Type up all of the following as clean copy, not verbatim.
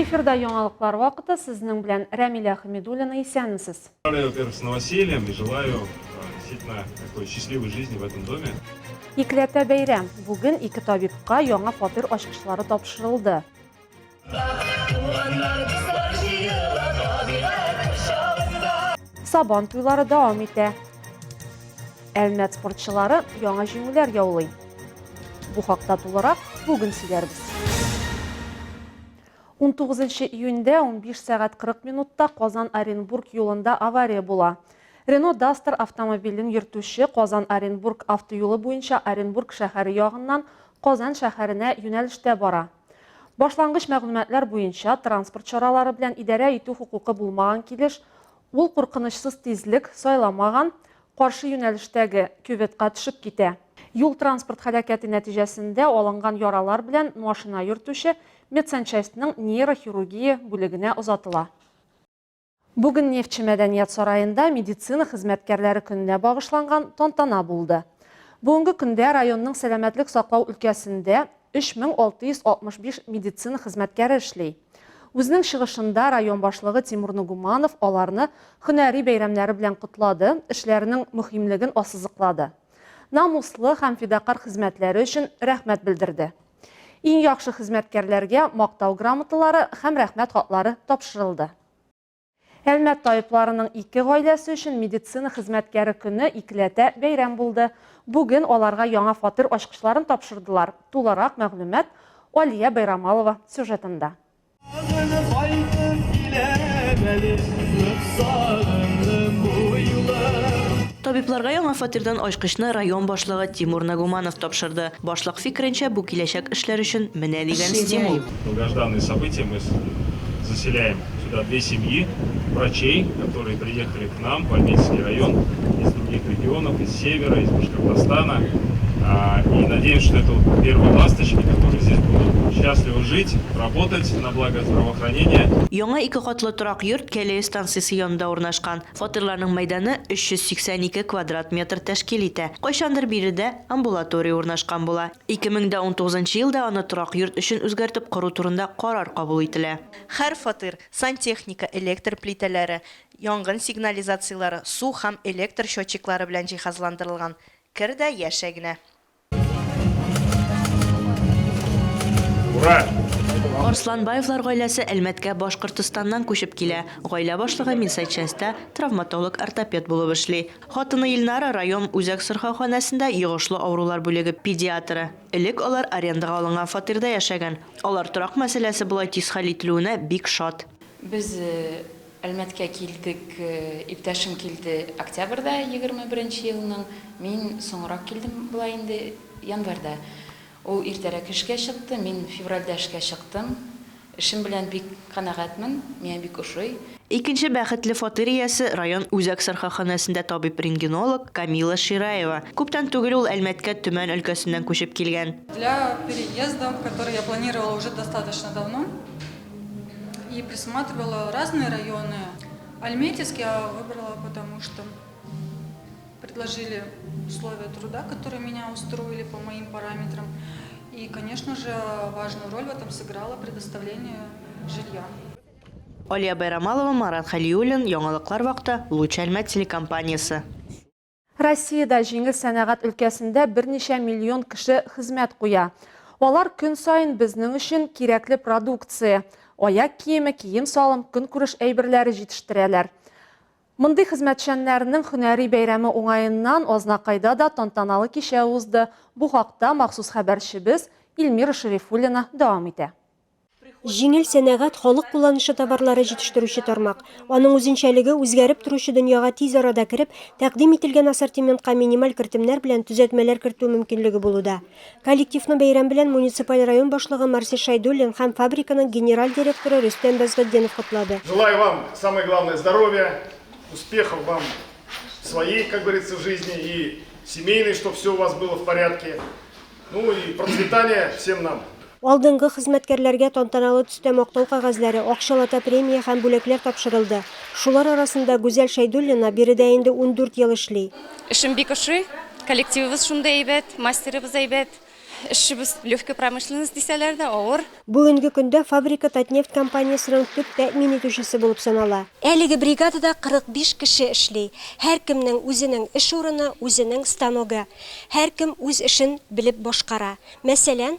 Эфирда яңалыклар вакыты, сезнең белән Рәмилә Хәмидуллина, исәнмесез? Во-первых, с новосельем и желаю действительно такой счастливой жизни в этом доме. Икләтә бәйрәм. Бүген ике табибка яңа фатир ачкычлары тапшырылды. Сабан туйлары дәвам итә. Әлмәт спортчылары яңа җиңүләр яулый. Бу хакта тулырак бүген сөйләрбез. 19 июньдә 15 сәгать 40 минутта Казан-Оренбург юлында авария була. Renault Duster автомобилен йөртүче Казан-Оренбург автоюлы буенча Оренбург шәһәре ягыннан Казан шәһәренә юнәлештә бара. Башлангыч мәгълүматлар буенча транспорт чаралары белән идарә итү хукукы булмаган килеш, ул куркынычсыз тизлек сайламаган, каршы юнәлештәге күветкә төшеп китә. Юл транспорт һәлакәте нәтиҗәсендә алынган яралар белән машина йөртүче медсанчастьның нейрохирургия бүлегенә озатыла. Бүген Нефтче мәдәният сараенда медицина хезмәткәрләре көненә багышланган тантана булды. Бүгенге көндә районның сәламәтлек саклау өлкәсендә 3665 медицина хезмәткәре эшли. Үзенең чыгышында район башлыгы Тимур Нугуманов аларны һөнәри бәйрәмнәре белән котлады, эшләренең мөһимлеген ассызыклады. Намуслы һәм фидакар хезмәтләре өчен рәхмәт белдерде. Иң яхшы хезмәткәрләргә мактау грамоталары һәм рәхмәт хатлары тапшырылды. Әлмәт табибларының ике гаиләсе өчен медицина хезмәткәре көне икләтә бәйрәм булды. Бүген аларга яңа фатир ачкычларын тапшырдылар. Туларак мәгълүмат Алия Байрамалова сюжетында. Табибларга яңа фатирдан ачкычны район башлыгы Тимур Нугуманов тапшырды. Башлык фикеренчә, бу киләчәк эшләр өчен менә дигән стимул. Долгожданные события, мы заселяем сюда 2 семьи врачей, которые приехали к нам в Альметьевский район из других регионов, из севера, из Башкортостана. И надеемся, что это первые ласточки, которые здесь будут счастливо жить, работать на благо здравоохранения. Яңа ике катлы торак йорт Кәләй станциясе янында урнашкан. Фатирларның мәйданы 382 квадрат метр тәшкил итә. Кайчандыр биредә амбулатория урнашкан була. 2019 елда аны торак йорт өчен үзгәртеп кору турында карар кабул ителә. Һәр фатир сантехника, электр плитәләре, янгын сигнализацияләре, су һәм электр счетчиклары белән җиһазландырылган. Кер дә яшә генә. Ура! Арсланбаевлар гаиләсе Әлмәткә Башкортстаннан күчеп килә. Гаилә башлыгы медсанчастьтә травматолог-ортопед булып эшли. Хатыны Илнара район үзәк сырхауханәсендә йогышлы авырулар бүлеге педиатры. Элек алар арендага алынган фатирда яшәгән. Алар торак мәсьәләсе булай тиз хәл ителүенә бик шат. Без Әлмәткә килдек, иптәшем килде октябрьдә 21 елның. Мин соңрак килдем була инде январьда. Ул иртәрәк эшкә чыкты, мин февральдә эшкә чыктым. Эшем белән бик канәгатьмен, миңа бик ошый. Икенче бәхетле фатир иясе район үзәк сырхауханәсендә табиб-рентгенолог Камила Шираева. Күптән түгел ул Әлмәткә Төмән өлкәсеннән күчеп килгән. Для переезда, который я планировала уже достаточно давно, и присматривала разные районы. Альметьевск я выбрала, потому что предложили условия труда, которые меня устроили по моим параметрам. И, конечно же, важную роль в этом сыграло предоставление жилья. Алия Байрамалова, Марат Халиуллин, яңалыклар вакыты, Луч Әлмәт телекомпаниясе. Россиядә җиңел сәнәгать өлкәсендә берничә миллион кеше хезмәт куя. Алар көн саен безнең өчен кирәкле продукция, аяк киеме, кием салым, көнкүреш әйберләре җитештерәләр. Мондый хезмәтчәннәрнең һөнәри бәйрәме уңаеннан Азнакайда да тантаналы кичә узды. Бу хакта махсус хәбәрчебез Илмира Шәрифуллина дәвам итә. Җиңел сәнәгать халык кулланышы товарлары җитештерүче тармак. Аның үзенчәлеге үзгәреп торучы дөньяга тиз арада кереп, тәкъдим ителгән ассортиментка минималь кертемнәр белән түзәтмәләр кертү мөмкинлеге булуда. Коллективны бәйрәм белән муниципаль район башлыгы Марсель Шайдуллин һәм фабриканың генераль директоры Рөстәм Бәзгетдинов котлады. Желаю вам, самое главное, здоровья, успехов вам в своей, как говорится, жизни и семейной, чтобы все у вас было в порядке. Ну и процветания всем нам. Алдынгы хезмәткәрләргә тантаналы төстә мактау кәгазьләре, акчалата премия һәм бүләкләр тапшырылды. Шулар арасында Гүзәл Шайдуллина биредә инде 14 ел эшли. Эшем бик ошый, коллективыбыз шундый әйбәт, мастерыбыз әйбәт. эшебез легкая промышленность дисәләр дә авыр. Бүгенге көндә фабрика Татнефть компаниясының төп тәэмин итүчесе булып санала. Әлеге бригадада 45 кеше эшли. Һәркемнең үзенең эш урыны, үзенең станогы. Һәркем үз эшен белеп башкара. Мәсәлән,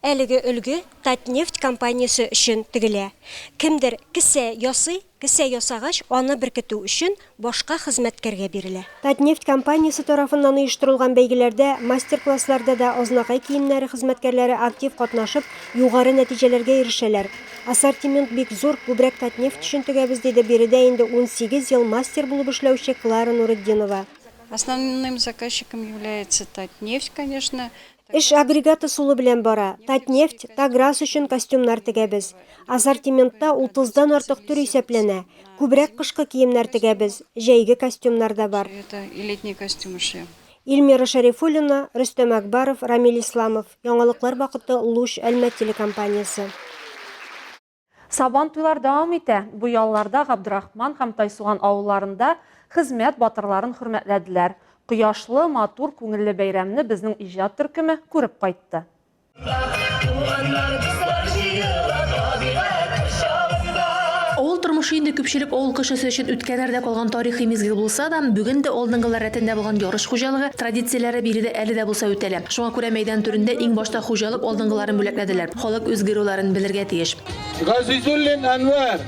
әлеге өлге Татнефть компаниясе өчен тегелә. Кемдер кисә ясый, кисә ясагач, аны беркетү өчен башка хезмәткәргә бирелә. Татнефть компаниясе тарафыннан оештырылган бәйгеләрдә, мастер-классларда да азнакай киемнәре хезмәткәрләре актив катнашып, югары нәтиҗәләргә ирешәләр. Ассортимент бик зур, күбрәк Татнефть өчен тегәбез диде биредә инде 18 ел мастер булып эшләүче Клара Нуретдинова. Основным заказчиком является Татнефть, конечно. Эш агрегаты сулы белән бара. Татнефть, Таграс өчен костюмнар тегәбез. Ассортиментта 30-дан артык төр исәпләнә. Күбрәк кышкы киемнәр тегәбез. Җәйге костюмнар да бар. Это и летние костюмы шьем. Илмира Шарифуллина, Рөстәм Акбаров, Рамил Исламов. Яңалыклар вакыты Луш Әлмәт телекомпаниясе. Сабан туйлар дәвам итә. Бу ялларда Габдрахман һәм Тайсуган авылларында хезмәт батырларын хөрмәтләделәр. Кояшлы, матур, күңелле бәйрәмне безнең иҗат төркеме күреп кайтты. Авыл тормышы инде күпчелек авыл кешесе өчен үткәннәрдә калган тарихи мизгел булса да, бүген дә алдынгылар рәтендә булган ярыш хуҗалыгы традицияләре биредә әле дә булса үтәлә. Шуңа күрә мәйдан түрендә иң башта хуҗалык алдынгыларын бүләкләделәр. Халык үзгәрүләрен белергә тиеш. Газизуллин Әнвәр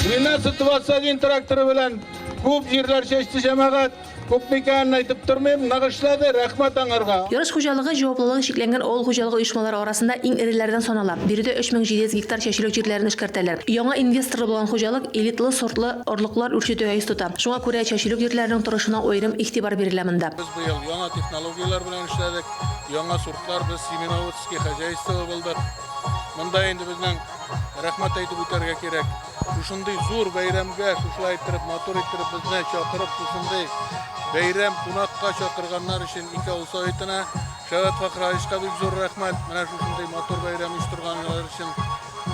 12-21 тракторы белән күп җирләр чәчте җәмәгать. Күп микәнен әйтеп тормыйм, нагышлады, рәхмәт аңарга. Ярыш хуҗалыгы җаваплылыгы шикләнгән авыл хуҗалыгы оешмалары арасында иң эреләрдән санала. Биредә 3700 гектар чәчелек җирләрен эшкәртәләр. Яңа инвестор булган хуҗалык элитлы сортлы орлыклар үрчетүгә йөз тота. Шуңа күрә чәчелек җирләренең торышына аерым игътибар бирелә монда. Без быел яңа технологиялар белән эшләдек. Яңа сортлар без семеноводский хозяйство булдык. Монда инде безнең рәхмәт әйтеп үтәргә кирәк. Шушындый зур бәйрәмгә, шушылай иттереп, матур иттереп безне чакырып, шушындый бәйрәм кунакка чакырганнар өчен ике авыл советына, Шәвәт Фахраевичка бик зур рәхмәт. Менә шушындый матур бәйрәм оештырганнар өчен.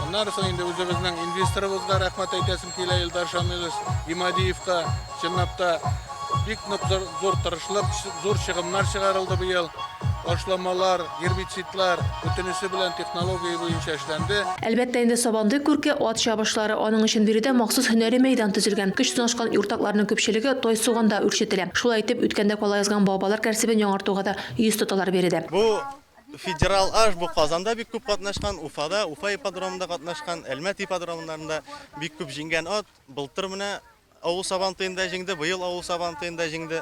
Аннан соң инде үзебезнең инвесторыбызга рәхмәт әйтәсем килә, Илдар Шамилов Имадиевка, чынлап та бик зур тырышлык, зур чыгымнар чыгарылды быел. Ашламалар, гербицидлар, бөтенесе белән технология буенча эшләнде. Әлбәттә инде Сабанды күрке ат чабышлары аның өчен биредә махсус һөнәри мәйдан төзелгән. Көч сынашкан юртакларның күпчелеге Тайсуганда үрчетелә. Шулай итеп үткәндә кала язган бабалар кәрсебен яңартуга да йөз тоталар биредә. Бу федерал аш бу Казанда бик күп катнашкан, Уфада, Уфа ипподромында катнашкан, Әлмәт ипподромнарында бик күп җиңгән ат. Былтыр менә авыл Сабантыйында җиңде, быел авыл Сабантыйында җиңде.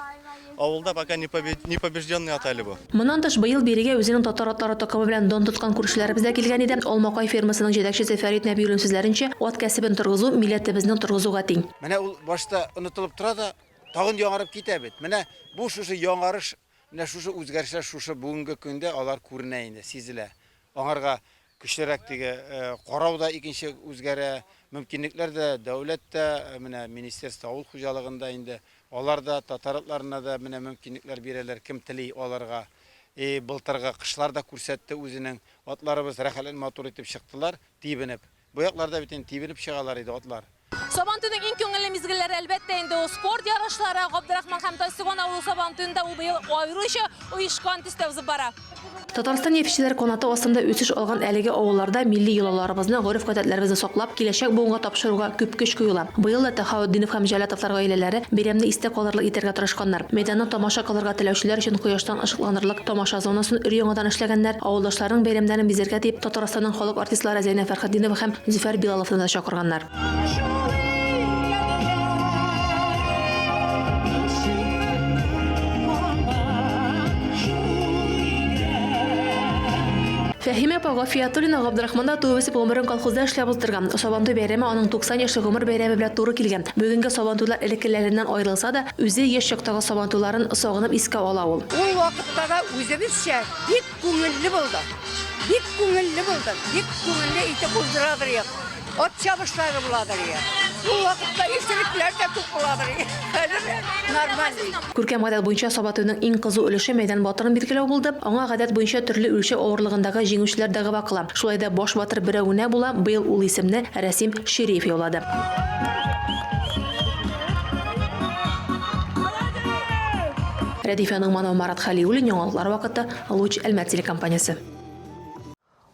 Авылда пока не побежденный ат әле бу. Моннан тыш быел бирегә үзенең татар атлары такымы белән дан тоткан күршеләребез дә килгән иде. Алмакай фермасының җитәкчесе Фәрит Нәбиуллин сүзләренчә, ат кәсебен торгызу милләтебезнең торгызуга тиң. Менә ул башта онытылып тора да, тагын яңарып китә бит. Менә бу шушы яңарыш, менә шушы үзгәрешләр шушы бүгенге көндә алар күренә инде, сизелә. Аңарга көчлерәк теге карау да икенче үзгәрә, мөмкинлекләр дә, дәүләт тә, менә министерство авыл хуҗалыгында инде алар да татаратларына да менә мөмкинлекләр бирәләр, кем тели аларга. Былтыргы кышлар да күрсәтте үзенең атларыбыз рәхәтлән матур итеп чыктылар, тибенеп. Бу якларда бит тибенеп чыгалар иде атлар. Сабантуйның иң күңелле мизгелләре әлбәттә инде ул спорт ярышлары. Габдрахман һәм Тайсуган авылы Сабантуйында ул быел аеруча оешкан төстә узып бара. Татарстан нефтчеләр канаты астында үсеш алган әлеге авылларда милли йолаларыбызны, гореф-гадәтләребезне саклап, киләчәк буынга тапшыруга күп көч куела. Быел да Тахауддинов һәм Җәләтовлар гаиләләре бәйрәмне истә калырлык итәргә тырышканнар. Мәйданны тамаша кылырга теләүчеләр өчен кояштан ышыкланырлык тамаша зонасын өр-яңадан эшләгәннәр. Авылдашларның бәйрәмнәрен бизәргә дип Татарстанның халык артистлары Зәйнәп Фәрхетдинова һәм Зөфәр Билаловны да чакырганнар. Фәһимә Пагафиятуллина Габдрахманда туып гомерен колхозда эшләп утырган. Сабантуй бәйрәме аның 90 яшьлек гомер бәйрәме белән туры килгән. Бүгенге Сабантуйлар элеккеләреннән аерылса да, үзе яшь чактагы Сабантуйларын сагынып искә ала ул. Ул вакытта да үзебезчә бик күңелле булды. Бик күңелле булды. Бик күңелле итеп уздырадыр. Ат чабышлары буладыр. Ул вакытта ишелекләр дә күп буладыр. Нормаль. Күркәм гадәт буенча Сабантуйның иң кызу өлеше мәйдан батырын билгеләү булды. Аңа гадәт буенча төрле үлчәү авырлыгындагы җиңүчеләр дә гыбакла. Шулай да баш батыр берәүнә була, быел ул исемне Рәсим Шериев яулады. Рәдифаның Манау Марат Халиуллин, яңалыклар вакыты, Луч Әлмәт телекомпаниясы.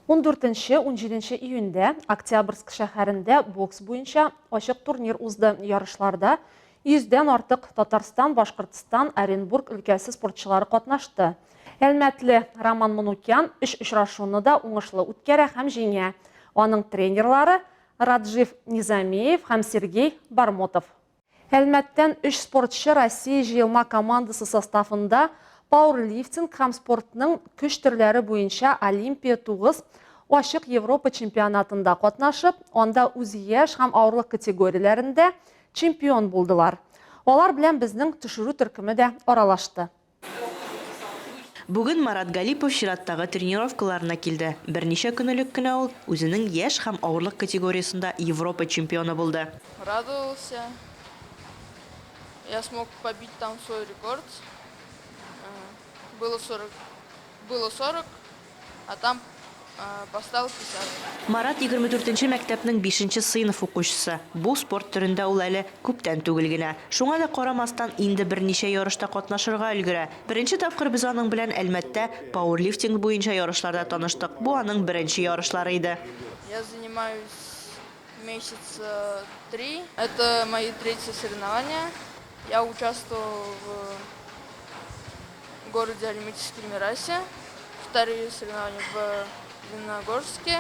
14-17 июньдә Октябрьск шәһәрендә бокс буенча ачык турнир узды. Ярышларда 100дән артык Татарстан, Башкортстан, Оренбург өлкәсе спортчылары катнашты. Әлмәтле Роман Манукян 3 очрашуны да уңышлы үткәрә һәм җиңә. Аның тренерлары Раджив Низамеев һәм Сергей Бармотов. Әлмәттән 3 спортчы Россия җыелма командасы составында пауэрлифтинг һәм спортның көч төрләре буенча Олимпия 9 Ачык Европа чемпионатында катнашып, анда үз яшь һәм авырлык категорияләрендә чемпион булдылар. Алар белән безнең төшерү төркеме дә аралашты. Бүген Марат Галипов чираттагы тренировкаларына килде. Берничә көнлек кенә ул үзенең яшь һәм авырлык категориясында Европа чемпионы булды. Радовался. Я смог побить там свой рекорд. Было 40, а там поставил 50. Марат 24-нче мәктәпнең 5-нче сыйныф укучысы. Бу спорт төрендә ул әле күптән түгел генә. Шуңа да карамастан инде берничә ярышта катнашырга өлгерә. Беренче тапкыр без аның белән Әлмәттә пауэрлифтинг буенча ярышларда таныштык. Бу аның беренче ярышлары иде. Я занимаюсь месяца 3. Это мои 3-е соревнования. Я участвовал в городе Альметьевске Мирасе, 2-е соревнования в Лениногорске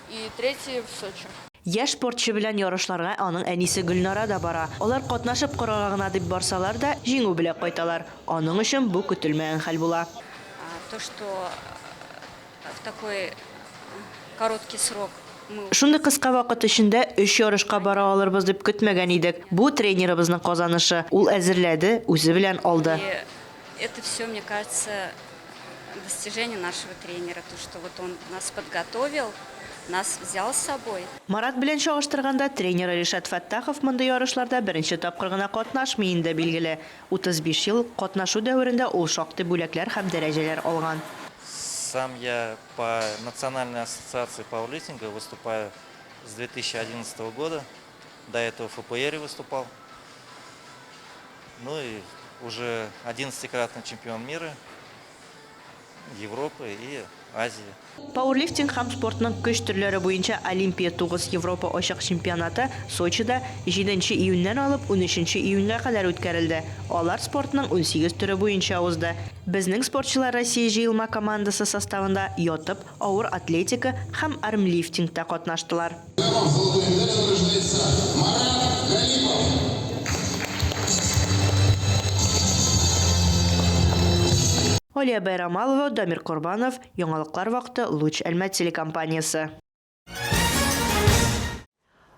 и 3-е в Сочи. Яшь спортчы белән ярышларга аның әнисе Гөлнара да бара. Алар катнашып карарга гына дип барсалар да, җиңү белән кайталар. Аның өчен бу көтелмәгән хәл була. То, что в такой короткий срок Шундый кыска вакыт эчендә 3 ярышка бара алырбыз дип көтмәгән идек. Бу тренерыбызның казанышы. Ул әзерләде, үзе белән алды. это все, мне кажется, достижение нашего тренера, то, что вот он нас подготовил, нас взял с собой. Марат белән чагыштырганда тренер Ришат Фаттахов мондай ярышларда беренче тапкыр гына катнашмый инде билгеле. 35 ел катнашу дәверендә ул шактый бүләкләр һәм дәрәҗәләр алган. Сам я по Национальной ассоциации пауэрлифтинга выступаю с 2011 года. До этого в ФПР выступал. Ну и уже 11-кратный чемпион мира, Европы и Азии. Пауэрлифтинг һәм спортның көч төрләре буенча Олимпия 9 Европа ачык чемпионаты Сочида 7 июньнән алып 13 июньгә кадәр үткәрелде. Алар спортның 18 төре буенча узды. Безнең спортчылар Россия җыелма командасы составында ятып, авыр атлетика һәм армлифтингта катнаштылар. Олия Байрамалова, Дамир Корбанов, яңалыклар вакыты, Луч Әлмәт телекомпаниясы.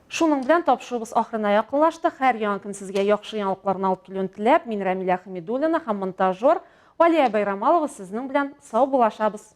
Шуның белән тапшырыбыз ахырына якынлашты. Һәр яңа көн сезгә яхшы яңалыкларны алып килүен теләп, мин Рамиля Хәмидуллина һәм монтажер Олия Байрамалова сезнең белән сау булашабыз.